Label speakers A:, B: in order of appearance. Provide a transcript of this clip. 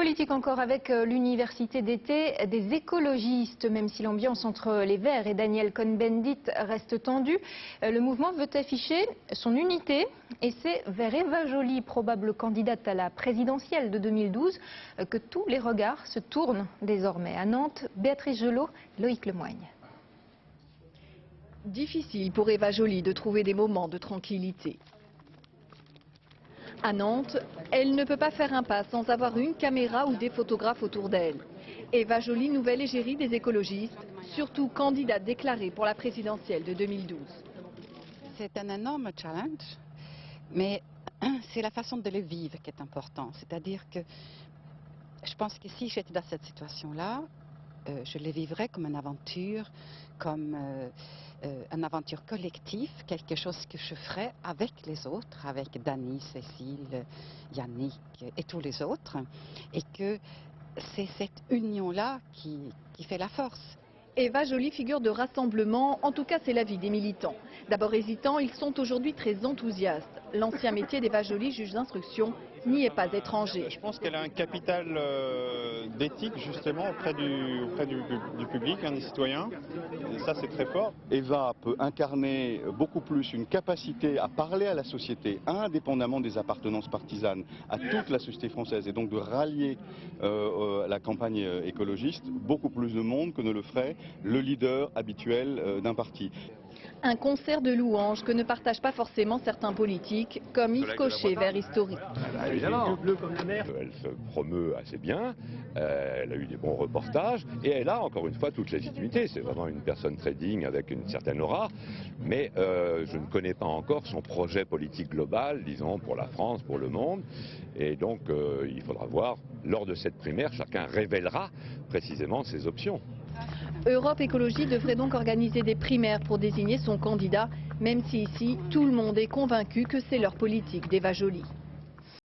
A: Politique encore avec l'université d'été des écologistes, même si l'ambiance entre les Verts et Daniel Cohn-Bendit reste tendue. Le mouvement veut afficher son unité et c'est vers Eva Joly, probable candidate à la présidentielle de 2012, que tous les regards se tournent désormais. À Nantes, Béatrice Gelot, Loïc Lemoigne.
B: Difficile pour Eva Joly de trouver des moments de tranquillité. À Nantes, elle ne peut pas faire un pas sans avoir une caméra ou des photographes autour d'elle. Eva Joly, nouvelle égérie des écologistes, surtout candidate déclarée pour la présidentielle de 2012.
C: C'est un énorme challenge, mais c'est la façon de le vivre qui est importante. C'est-à-dire que je pense que si j'étais dans cette situation-là, je le vivrais comme une aventure, comme une aventure collective, quelque chose que je ferais avec les autres, avec Dany, Cécile, Yannick et tous les autres, et que c'est cette union-là qui fait la force.
B: Eva Joly, figure de rassemblement, en tout cas c'est l'avis des militants. D'abord hésitants, ils sont aujourd'hui très enthousiastes. L'ancien métier d'Eva Joly, juge d'instruction, n'y est pas étranger.
D: Je pense qu'elle a un capital d'éthique justement auprès du public, des citoyens. Et ça c'est très fort.
E: Eva peut incarner beaucoup plus une capacité à parler à la société, indépendamment des appartenances partisanes, à toute la société française, et donc de rallier la campagne écologiste beaucoup plus de monde que ne le ferait le leader habituel d'un parti.
B: Un concert de louanges que ne partagent pas forcément certains politiques, comme Yves Cochet, Vert historique.
F: Évidemment, elle se promeut assez bien, elle a eu des bons reportages et elle a encore une fois toute légitimité. C'est vraiment une personne très digne avec une certaine aura, mais je ne connais pas encore son projet politique global, disons, pour la France, pour le monde. Et donc il faudra voir, lors de cette primaire, chacun révélera précisément ses options.
B: Europe Écologie devrait donc organiser des primaires pour désigner son candidat, même si ici, tout le monde est convaincu que c'est leur politique d'Eva Joly.